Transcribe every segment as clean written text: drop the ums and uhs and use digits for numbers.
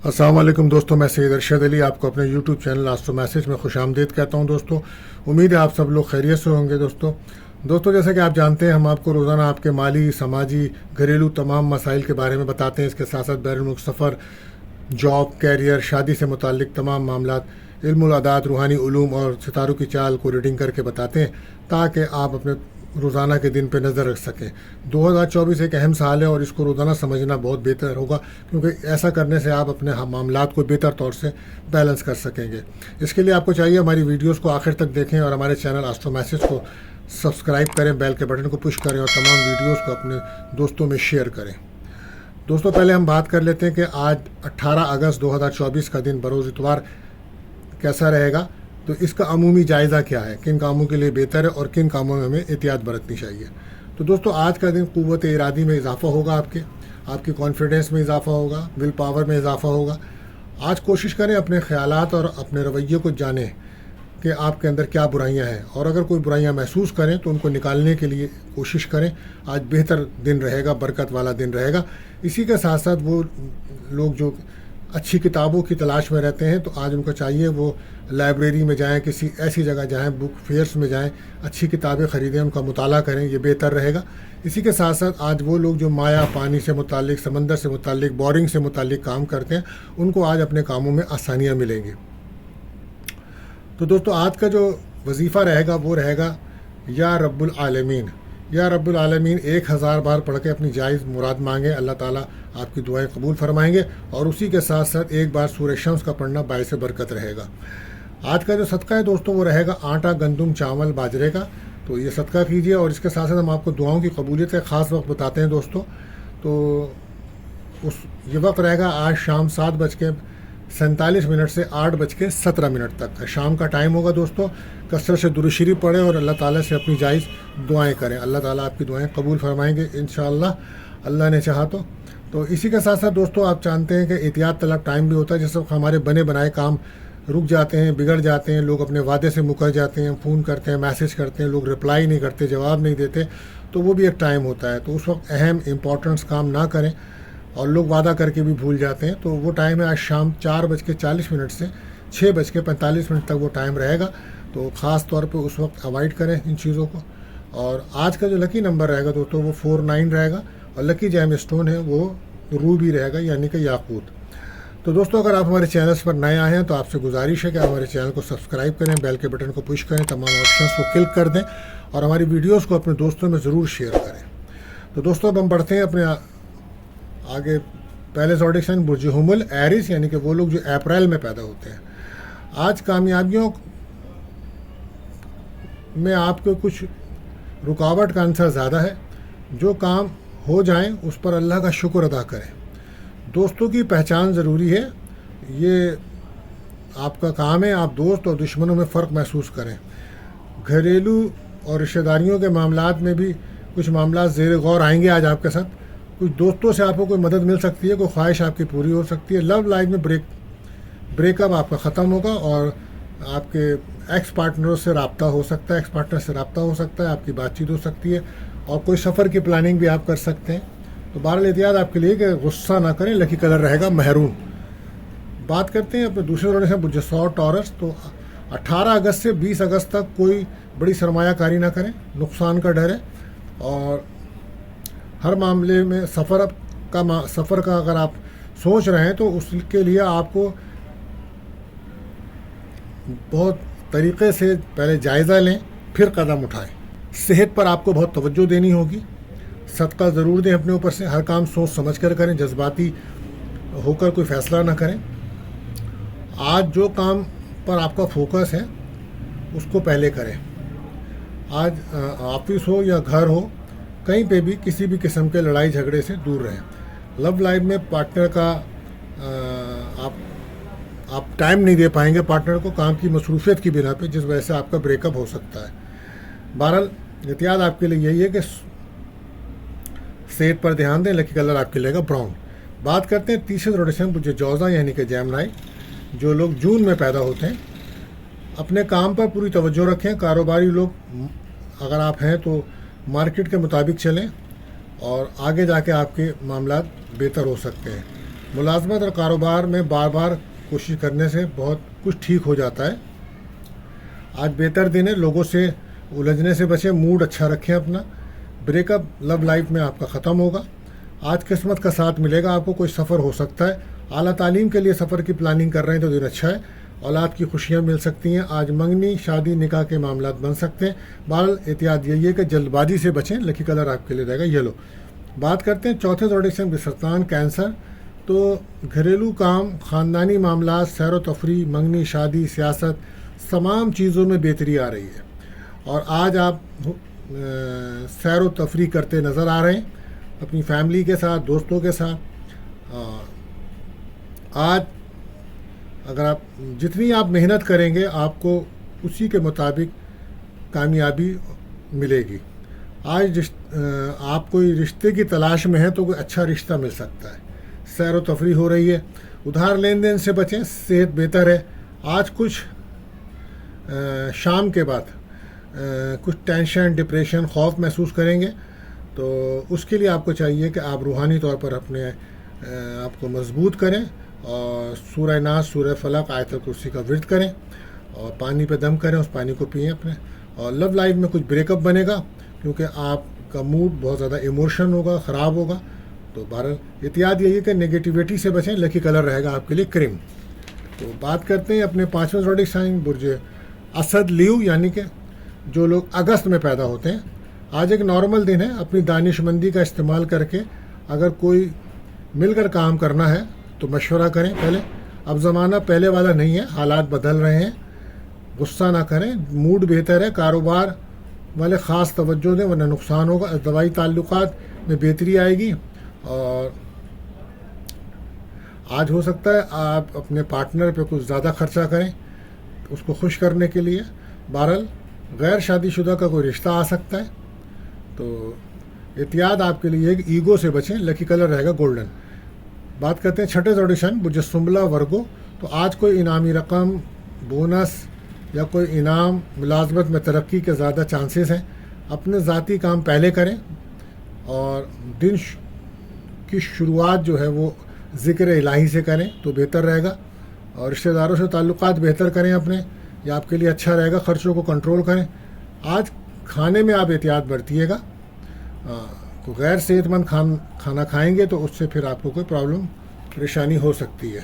अस्सलाम वालेकुम दोस्तों, मैं सैयद अरशद अली आपको अपने यूट्यूब चैनल आस्ट्रो मैसेज में खुश आमदीद कहता हूं। दोस्तों, उम्मीद है आप सब लोग खैरियत से होंगे। दोस्तों जैसे कि आप जानते हैं, हम आपको रोज़ाना आपके माली, समाजी, घरेलू तमाम मसाइल के बारे में बताते हैं। इसके साथ साथ बैरून मुल्क सफ़र, जॉब, कैरियर, शादी से मुताल्लिक तमाम मामलात, इल्मुल अदात, रूहानी उलूम और सितारों की चाल को रीडिंग करके बताते हैं ताकि आप अपने रोज़ाना के दिन पे नज़र रख सकें। 2024 एक अहम साल है और इसको रोज़ाना समझना बहुत बेहतर होगा, क्योंकि ऐसा करने से आप अपने मामलात को बेहतर तौर से बैलेंस कर सकेंगे। इसके लिए आपको चाहिए हमारी वीडियोस को आखिर तक देखें और हमारे चैनल आस्ट्रो मैसेज को सब्सक्राइब करें, बेल के बटन को पुश करें और तमाम वीडियोस को अपने दोस्तों में शेयर करें। दोस्तों, पहले हम बात कर लेते हैं कि आज 18 अगस्त 2024 का दिन बरोज़ इतवार कैसा रहेगा। तो इसका अमूमी जायज़ा क्या है, किन कामों के लिए बेहतर है और किन कामों में हमें एहतियात बरतनी चाहिए। तो दोस्तों, आज का दिन क़ुव्वत इरादी में इजाफ़ा होगा, आपकी कॉन्फिडेंस में इजाफ़ा होगा, विल पावर में इजाफ़ा होगा। आज कोशिश करें अपने ख़यालात और अपने रवैये को जानें कि आपके अंदर क्या बुराइयां हैं, और अगर कोई बुराइयां महसूस करें तो उनको निकालने के लिए कोशिश करें। आज बेहतर दिन रहेगा, बरकत वाला दिन रहेगा। इसी के साथ साथ वो लोग जो अच्छी किताबों की तलाश में रहते हैं, तो आज उनको चाहिए वो लाइब्रेरी में जाएं, किसी ऐसी जगह जाएं, बुक फेयर्स में जाएं, अच्छी किताबें ख़रीदें, उनका मुताला करें, ये बेहतर रहेगा। इसी के साथ साथ आज वो लोग जो माया, पानी से मुताल्लिक, समंदर से मुताल्लिक, बोरिंग से मुताल्लिक काम करते हैं, उनको आज अपने कामों में आसानियाँ मिलेंगी। तो दोस्तों, आज का जो वजीफ़ा रहेगा वो रहेगा या रब्बुल आलमीन। या रब्बुल आलमीन 1000 बार पढ़ के अपनी जायज़ मुराद मांगे, अल्लाह ताला आपकी दुआएं कबूल फरमाएंगे। और उसी के साथ साथ एक बार सूरह शम्स का पढ़ना बाइस बरकत रहेगा। आज का जो सदका है दोस्तों वो रहेगा आटा, गंदम, चावल, बाजरे का। तो ये सदका कीजिए। और इसके साथ साथ हम आपको दुआओं की कबूलियत का ख़ास वक्त बताते हैं दोस्तों। तो ये वक्त रहेगा आज शाम 7:47 से 8:17 तक शाम का टाइम होगा। दोस्तों, कसरत से दुरूद शरीफ पढ़ें और अल्लाह ताला से अपनी जायज़ दुआएं करें। अल्लाह ताला आपकी दुआएं कबूल फरमाएंगे इंशाअल्लाह, अल्लाह ने चाहा तो इसी के साथ साथ दोस्तों, आप जानते हैं कि एहतियात तलब टाइम भी होता है, जिस वक्त हमारे बने बनाए काम रुक जाते हैं, बिगड़ जाते हैं, लोग अपने वादे से मुकर जाते हैं, फ़ोन करते हैं, मैसेज करते हैं, लोग रिप्लाई नहीं करते, जवाब नहीं देते, तो वो भी एक टाइम होता है। तो उस वक्त अहम इम्पोर्टेंस काम ना करें, और लोग वादा करके भी भूल जाते हैं। तो वो टाइम है आज शाम 4:40 से 6:45 तक वो टाइम रहेगा। तो ख़ास तौर पे उस वक्त अवॉइड करें इन चीज़ों को। और आज का जो लकी नंबर रहेगा दोस्तों वो 49 रहेगा, और लकी जैम स्टोन है वो रूबी रहेगा, यानी कि याकूत। तो दोस्तों, अगर आप हमारे चैनल पर नए आए हैं तो आपसे गुजारिश है कि हमारे चैनल को सब्सक्राइब करें, बेल के बटन को पुश करें, तमाम ऑप्शंस को क्लिक कर दें और हमारी वीडियोज़ को अपने दोस्तों में ज़रूर शेयर करें। तो दोस्तों, अब हम बढ़ते हैं अपने आगे। पहले ज़ोडिएक साइन बुर्ज हुमुल, एरिस, यानी कि वो लोग जो अप्रैल में पैदा होते हैं। आज कामयाबियों में आपको कुछ रुकावट का आंसर ज़्यादा है। जो काम हो जाएं उस पर अल्लाह का शुक्र अदा करें। दोस्तों की पहचान ज़रूरी है, ये आपका काम है। आप दोस्त और दुश्मनों में फ़र्क महसूस करें। घरेलू और रिश्तेदारियों के मामलात में भी कुछ मामलात ज़ेर गौर आएंगे आज आपके साथ। कुछ दोस्तों से आपको कोई मदद मिल सकती है, कोई ख्वाहिश आपकी पूरी हो सकती है। लव लाइफ में ब्रेकअप आपका ख़त्म होगा और आपके एक्स पार्टनरों से रब्ता हो सकता है, एक्स पार्टनर से रब्ता हो सकता है, आपकी बातचीत हो सकती है, और कोई सफ़र की प्लानिंग भी आप कर सकते हैं। तो बहरहाल एहतियात आपके लिए कि गुस्सा ना करें। लकी कलर रहेगा महरून। बात करते हैं अपने दूसरे जोड़े से बुर्ज टॉरस। तो 18 अगस्त से 20 अगस्त तक कोई बड़ी सरमायाकारी ना करें, नुकसान का डर है। और हर मामले में सफ़र का अगर आप सोच रहे हैं तो उसके लिए आपको बहुत तरीक़े से पहले जायज़ा लें, फिर कदम उठाएं। सेहत पर आपको बहुत तवज्जो देनी होगी। सदका ज़रूर दें अपने ऊपर से। हर काम सोच समझ कर करें, जज्बाती होकर कोई फ़ैसला ना करें। आज जो काम पर आपका फोकस है उसको पहले करें। आज ऑफिस हो या घर हो, कहीं पे भी किसी भी किस्म के लड़ाई झगड़े से दूर रहें। लव लाइफ में पार्टनर का आप टाइम नहीं दे पाएंगे पार्टनर को, काम की मसरूफियत की बिना पे, जिस वजह से आपका ब्रेकअप हो सकता है। बहरहाल एहतियात आपके लिए यही है कि सेहत पर ध्यान दें। लकी कलर आपके लिए ब्राउन। बात करते हैं तीसरे रोटेशन बुर्ज जौज़ा, यानी कि जेमिनी। जो लोग जून में पैदा होते हैं, अपने काम पर पूरी तवज्जो रखें। कारोबारी लोग अगर आप हैं तो मार्केट के मुताबिक चलें और आगे जाके आपके मामलात बेहतर हो सकते हैं। मुलाजमत और कारोबार में बार बार कोशिश करने से बहुत कुछ ठीक हो जाता है। आज बेहतर दिन है, लोगों से उलझने से बचें, मूड अच्छा रखें अपना। ब्रेकअप लव लाइफ में आपका ख़त्म होगा। आज किस्मत का साथ मिलेगा आपको, कोई सफ़र हो सकता है। आला तालीम के लिए सफ़र की प्लानिंग कर रहे हैं तो दिन अच्छा है। औलाद की खुशियाँ मिल सकती हैं। आज मंगनी शादी निकाह के मामलात बन सकते हैं। बहरहाल एहतियात यही है कि जल्दबाजी से बचें। लकी कलर आपके लिए रहेगा येलो। बात करते हैं चौथे जोडिशन सरतान कैंसर। तो घरेलू काम, ख़ानदानी मामलात, सैर व तफरी, मंगनी शादी, सियासत, तमाम चीज़ों में बेहतरी आ रही है। और आज आप सैर व तफरी करते नज़र आ रहे हैं अपनी फैमिली के साथ, दोस्तों के साथ। आज अगर आप जितनी आप मेहनत करेंगे आपको उसी के मुताबिक कामयाबी मिलेगी। आज आप कोई रिश्ते की तलाश में हैं तो कोई अच्छा रिश्ता मिल सकता है। सैर व तफरी हो रही है। उधार लेन देन से बचें, सेहत बेहतर है। आज कुछ शाम के बाद कुछ टेंशन, डिप्रेशन, खौफ महसूस करेंगे, तो उसके लिए आपको चाहिए कि आप रूहानी तौर पर अपने आप को मजबूत करें और सूरह नास, सूरह फलक, आयतुल कुर्सी का विर्द करें और पानी पे दम करें, उस पानी को पिएं अपने। और लव लाइफ में कुछ ब्रेकअप बनेगा क्योंकि आपका मूड बहुत ज़्यादा इमोशन होगा, ख़राब होगा। तो बहरहाल एहतियात यही है कि नेगेटिविटी से बचें। लकी कलर रहेगा आपके लिए क्रीम। तो बात करते हैं अपने पाँचवें ज़ोडिक साइन बुर्ज असद लीव, यानी कि जो लोग अगस्त में पैदा होते हैं। आज एक नॉर्मल दिन है। अपनी दानिशमंदी का इस्तेमाल करके अगर कोई मिलकर काम करना है तो मशवरा करें पहले। अब ज़माना पहले वाला नहीं है, हालात बदल रहे हैं। गुस्सा ना करें, मूड बेहतर है। कारोबार वाले ख़ास तवज्जो दें वरना नुकसान होगा। दवाई ताल्लुकात में बेहतरी आएगी। और आज हो सकता है आप अपने पार्टनर पे कुछ ज़्यादा खर्चा करें उसको खुश करने के लिए। बहरहाल गैर शादीशुदा का कोई रिश्ता आ सकता है। तो एहतियात आपके लिए कि ईगो से बचें। लकी कलर रहेगा गोल्डन। बात करते हैं छठे जोडिशन बुर्ज सुंबला वर्गो। तो आज कोई इनामी रकम, बोनस या कोई इनाम, मुलाजमत में तरक्की के ज़्यादा चांसेस हैं। अपने ज़ाती काम पहले करें और दिन की शुरुआत जो है वो ज़िक्र इलाही से करें तो बेहतर रहेगा। और रिश्तेदारों से ताल्लुकात बेहतर करें अपने, यह आपके लिए अच्छा रहेगा। ख़र्चों को कंट्रोल करें। आज खाने में आप एहतियात बरतिएगा। तो गैर सेहतमंद खाना खाएंगे तो उससे फिर आपको कोई प्रॉब्लम, परेशानी हो सकती है।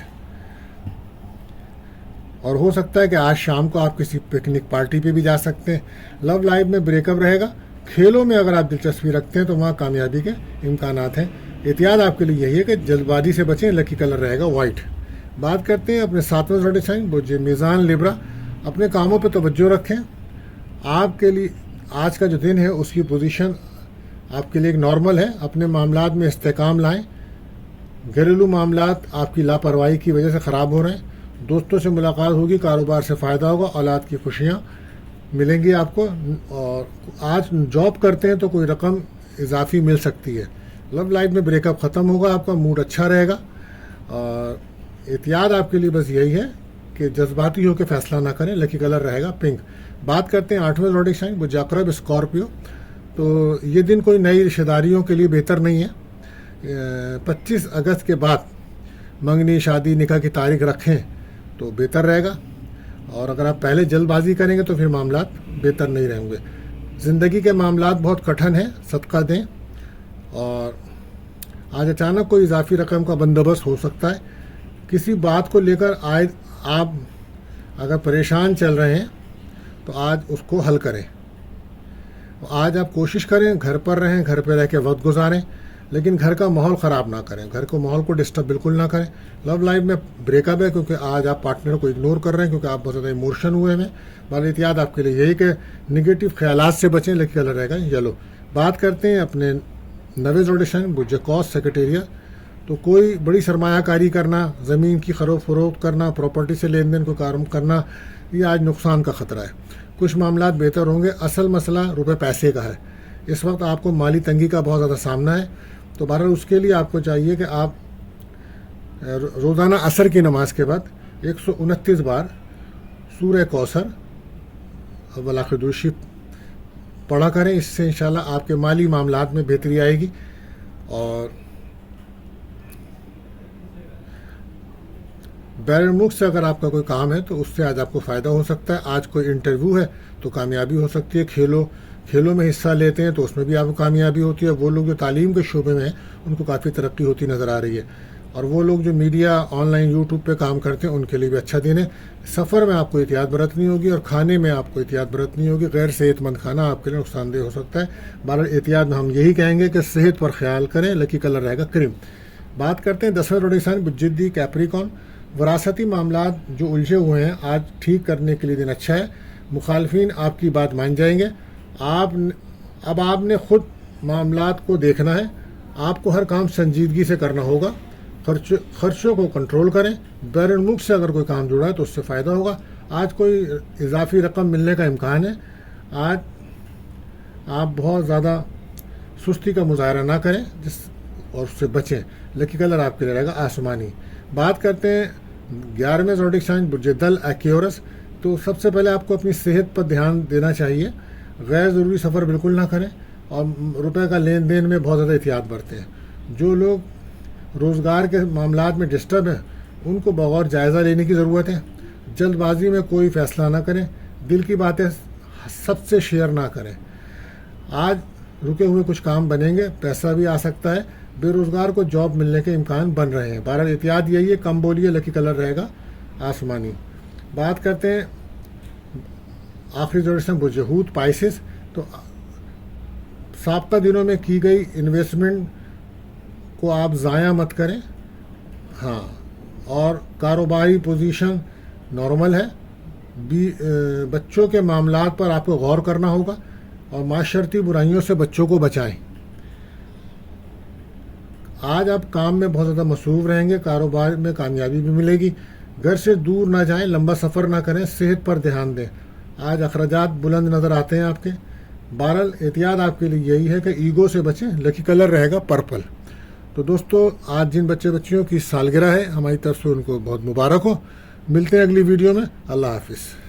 और हो सकता है कि आज शाम को आप किसी पिकनिक पार्टी पे भी जा सकते हैं। लव लाइफ में ब्रेकअप रहेगा। खेलों में अगर आप दिलचस्पी रखते हैं तो वहाँ कामयाबी के इम्कानात हैं। एहतियात आपके लिए यही है कि जल्दबाजी से बचें। लकी कलर रहेगा वाइट। बात करते हैं अपने सातवें ज़ोडिक साइन बुर्ज मीज़ान लिब्रा। अपने कामों पर तवज्जो रखें। आपके लिए आज का जो दिन है उसकी पोजीशन आपके लिए एक नॉर्मल है। अपने मामलात में इस्तेकाम लाएं। घरेलू मामलात आपकी लापरवाही की वजह से ख़राब हो रहे हैं। दोस्तों से मुलाकात होगी, कारोबार से फ़ायदा होगा, औलाद की खुशियाँ मिलेंगी आपको। और आज जॉब करते हैं तो कोई रकम इजाफी मिल सकती है। लव लाइफ में ब्रेकअप ख़त्म होगा, आपका मूड अच्छा रहेगा। और एहतियात आपके लिए बस यही है कि जज्बाती होकर फैसला ना करें। लकी कलर रहेगा पिंक। बात करते हैं आठवें ज़ोडिक साइन बुर्ज अक़रब स्कॉर्पियो। तो ये दिन कोई नई रिश्तेदारियों के लिए बेहतर नहीं है। 25 अगस्त के बाद मंगनी शादी निकाह की तारीख रखें तो बेहतर रहेगा। और अगर आप पहले जल्दबाजी करेंगे तो फिर मामलात बेहतर नहीं रहेंगे। ज़िंदगी के मामलात बहुत कठिन हैं, सदका दें। और आज अचानक कोई इजाफी रकम का बंदोबस्त हो सकता है। किसी बात को लेकर आप अगर परेशान चल रहे हैं तो आज उसको हल करें। आज आप कोशिश करें घर पर रहें, घर पर रह के वक्त गुजारें, लेकिन घर का माहौल ख़राब ना करें। घर को माहौल को डिस्टर्ब बिल्कुल ना करें। लव लाइफ में ब्रेकअप है क्योंकि आज आप पार्टनर को इग्नोर कर रहे हैं क्योंकि आप बहुत ज़्यादा इमोशन हुए हैं। बाल एहतियात आपके लिए यही कि निगेटिव ख्यालात से बचें। लकी कलर रहेगा येलो। बात करते हैं अपने नवे ज़ोडिक साइन बुर्ज कौस सेक्रेटेरिया। तो कोई बड़ी सरमायाकारी करना, ज़मीन की खरीद फरोख्त करना, प्रॉपर्टी से लेन देन को काम करना, ये आज नुकसान का ख़तरा है। कुछ मामलात बेहतर होंगे। असल मसला रुपए पैसे का है। इस वक्त आपको माली तंगी का बहुत ज़्यादा सामना है। तो बहरहाल उसके लिए आपको चाहिए कि आप रोज़ाना असर की नमाज के बाद 129 बार सूरह कौसर वल आखिर पढ़ा करें। इससे इंशाल्लाह आपके माली मामलात में बेहतरी आएगी। और बैरून मुल्क से अगर आपका कोई काम है तो उससे आज आपको फ़ायदा हो सकता है। आज कोई इंटरव्यू है तो कामयाबी हो सकती है। खेलों में हिस्सा लेते हैं तो उसमें भी आपको कामयाबी होती है। वो लोग जो तालीम के शोबे में हैं उनको काफ़ी तरक्की होती नज़र आ रही है। और वो लोग जो मीडिया ऑनलाइन यूट्यूब पे काम करते हैं उनके लिए भी अच्छा दिन है। सफ़र में आपको एहतियात बरतनी होगी और खाने में आपको एहतियात बरतनी होगी। गैर सेहतमंद खाना आपके लिए नुकसानदेह हो सकता है। बहरहाल एहतियात में हम यही कहेंगे कि सेहत पर ख्याल करें। लकी कलर रहेगा क्रीम। बात करते हैं 10वें रोड साइन बुज्जिद्दी कैप्रिकॉन। वरासती मामलात जो उलझे हुए हैं आज ठीक करने के लिए दिन अच्छा है। मुखालफिन आपकी बात मान जाएंगे। अब आपने खुद मामलात को देखना है। आपको हर काम संजीदगी से करना होगा। खर्चों को कंट्रोल करें। बैरून मुल्क से अगर कोई काम जुड़ा है तो उससे फ़ायदा होगा। आज कोई इजाफी रकम मिलने का इम्कान है। आज आप बहुत ज़्यादा सुस्ती का मुजाहरा ना करें और उससे बचें। लकी कलर आपके लिए रहेगा आसमानी। बात करते हैं 11वें ज़ोडिक साइन बुर्ज-ए-दल एक्वेरियस। तो सबसे पहले आपको अपनी सेहत पर ध्यान देना चाहिए। गैर ज़रूरी सफ़र बिल्कुल ना करें और रुपए का लेन देन में बहुत ज़्यादा एहतियात बरतें। जो लोग रोज़गार के मामलात में डिस्टर्ब हैं उनको बगौर जायज़ा लेने की ज़रूरत है। जल्दबाजी में कोई फ़ैसला ना करें। दिल की बातें सबसे शेयर ना करें। आज रुके हुए कुछ काम बनेंगे। पैसा भी आ सकता है। बेरोज़गार को जॉब मिलने के इम्कान बन रहे हैं। बहरहाल एहतियात यही है, कम बोलिए। लकी कलर रहेगा आसमानी। बात करते हैं आखिरी जोड़े बुर्ज-ए-हूत पाइसिस। तो साबका दिनों में की गई इन्वेस्टमेंट को आप ज़ाया मत करें। हाँ, और कारोबारी पोजीशन नॉर्मल है। बच्चों के मामलात पर आपको गौर करना होगा और माशरती बुराइयों से बच्चों को बचाएं। आज आप काम में बहुत ज़्यादा मसरूफ़ रहेंगे। कारोबार में कामयाबी भी मिलेगी। घर से दूर ना जाएं, लंबा सफ़र ना करें। सेहत पर ध्यान दें। आज अखराजात बुलंद नज़र आते हैं आपके। बहरहाल एहतियात आपके लिए यही है कि ईगो से बचें। लकी कलर रहेगा पर्पल। तो दोस्तों, आज जिन बच्चियों की सालगिरह है हमारी तरफ से उनको बहुत मुबारक हो। मिलते हैं अगली वीडियो में। अल्लाह हाफिज़।